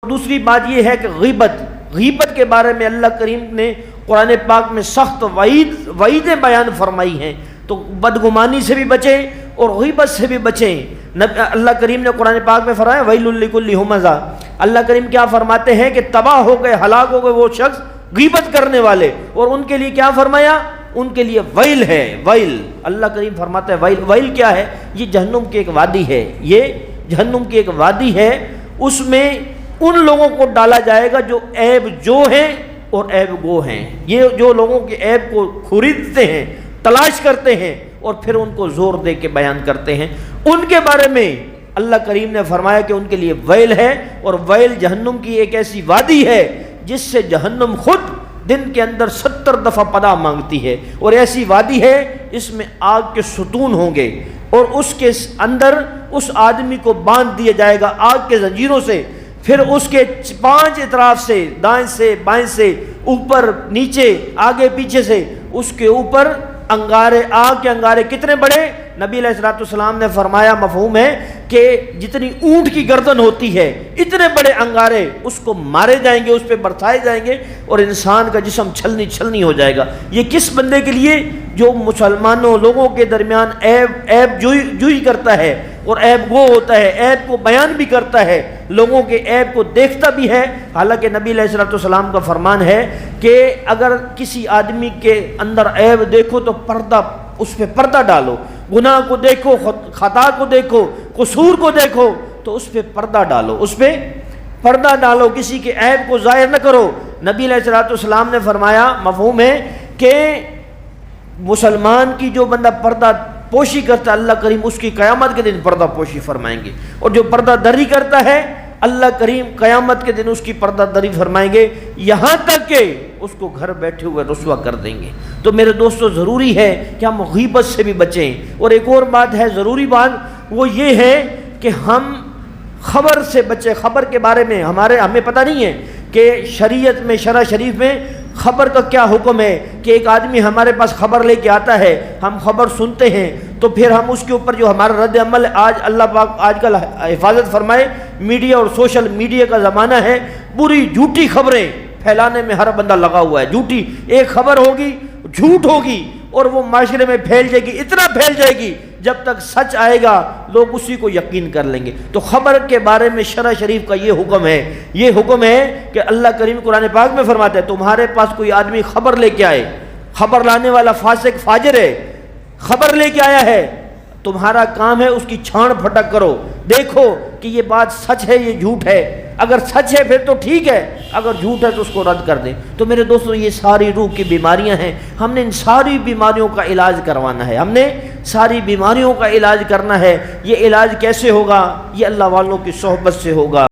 دوسری بات یہ ہے کہ غیبت کے بارے میں اللہ کریم نے قرآن پاک میں سخت وعیدیں بیان فرمائی ہیں، تو بدگمانی سے بھی بچیں اور غیبت سے بھی بچیں۔ اللہ کریم نے قرآن پاک میں فرمایا ویل لکل ہمزہ، اللہ کریم کیا فرماتے ہیں کہ تباہ ہو گئے، ہلاک ہو گئے وہ شخص غیبت کرنے والے، اور ان کے لیے کیا فرمایا؟ ان کے لیے ویل ہے، ویل۔ اللہ کریم فرماتا ہے ویل کیا ہے؟ یہ جہنم کی ایک وادی ہے، یہ جہنم کی ایک وادی ہے، اس میں ان لوگوں کو ڈالا جائے گا جو عیب جو ہیں اور عیب گو ہیں۔ یہ جو لوگوں کے عیب کو خریدتے ہیں، تلاش کرتے ہیں اور پھر ان کو زور دے کے بیان کرتے ہیں، ان کے بارے میں اللہ کریم نے فرمایا کہ ان کے لیے ویل ہے، اور ویل جہنم کی ایک ایسی وادی ہے جس سے جہنم خود دن کے اندر 70 دفعہ پناہ مانگتی ہے، اور ایسی وادی ہے اس میں آگ کے ستون ہوں گے، اور اس کے اندر اس آدمی کو باندھ دیا جائے گا آگ کے زنجیروں سے، پھر اس کے 5 اطراف سے، دائیں سے بائیں سے، اوپر نیچے آگے پیچھے سے اس کے اوپر انگارے، آگ کے انگارے کتنے بڑے؟ نبی علیہ الصلوۃ والسلام نے فرمایا، مفہوم ہے کہ جتنی اونٹ کی گردن ہوتی ہے اتنے بڑے انگارے اس کو مارے جائیں گے، اس پہ برسائے جائیں گے، اور انسان کا جسم چھلنی ہو جائے گا۔ یہ کس بندے کے لیے؟ جو مسلمانوں لوگوں کے درمیان عیب جوئی کرتا ہے اور عیب گو ہوتا ہے، عیب کو بیان بھی کرتا ہے، لوگوں کے عیب کو دیکھتا بھی ہے۔ حالانکہ نبی علیہ الصلوۃ والسلام کا فرمان ہے کہ اگر کسی آدمی کے اندر عیب دیکھو تو اس پہ پردہ ڈالو، گناہ کو دیکھو، خطا کو دیکھو، قصور کو دیکھو تو اس پہ پردہ ڈالو، اس پہ پردہ ڈالو، کسی کے عیب کو ظاہر نہ کرو۔ نبی علیہ الصلوۃ والسلام نے فرمایا، مفہوم ہے کہ مسلمان کی جو بندہ پردہ پوشی کرتا ہے اللہ کریم اس کی قیامت کے دن پردہ پوشی فرمائیں گے، اور جو پردہ دری کرتا ہے اللہ کریم قیامت کے دن اس کی پردہ دری فرمائیں گے، یہاں تک کہ اس کو گھر بیٹھے ہوئے رسوا کر دیں گے۔ تو میرے دوستو ضروری ہے کہ ہم غیبت سے بھی بچیں، اور ایک اور بات ہے ضروری بات، وہ یہ ہے کہ ہم خبر سے بچیں۔ خبر کے بارے میں ہمیں پتہ نہیں ہے کہ شریعت میں، شرع شریف میں خبر کا کیا حکم ہے، کہ ایک آدمی ہمارے پاس خبر لے کے آتا ہے، ہم خبر سنتے ہیں، تو پھر ہم اس کے اوپر جو ہمارا رد عمل، آج اللہ پاک آج کل حفاظت فرمائے، میڈیا اور سوشل میڈیا کا زمانہ ہے، بری جھوٹی خبریں پھیلانے میں ہر بندہ لگا ہوا ہے۔ جھوٹی ایک خبر ہوگی، جھوٹ ہوگی، اور وہ معاشرے میں پھیل جائے گی، اتنا پھیل جائے گی جب تک سچ آئے گا لوگ اسی کو یقین کر لیں گے۔ تو خبر کے بارے میں شرع شریف کا یہ حکم ہے کہ اللہ کریم قرآن پاک میں فرماتا ہے تمہارے پاس کوئی آدمی خبر لے کے آئے، خبر لانے والا فاسق فاجر ہے، خبر لے کے آیا ہے، تمہارا کام ہے اس کی چھان پھٹک کرو، دیکھو کہ یہ بات سچ ہے یہ جھوٹ ہے، اگر سچ ہے پھر تو ٹھیک ہے، اگر جھوٹ ہے تو اس کو رد کر دیں۔ تو میرے دوستو یہ ساری روح کی بیماریاں ہیں، ہم نے ان ساری بیماریوں کا علاج کروانا ہے، ہم نے ساری بیماریوں کا علاج کرنا ہے۔ یہ علاج کیسے ہوگا؟ یہ اللہ والوں کی صحبت سے ہوگا۔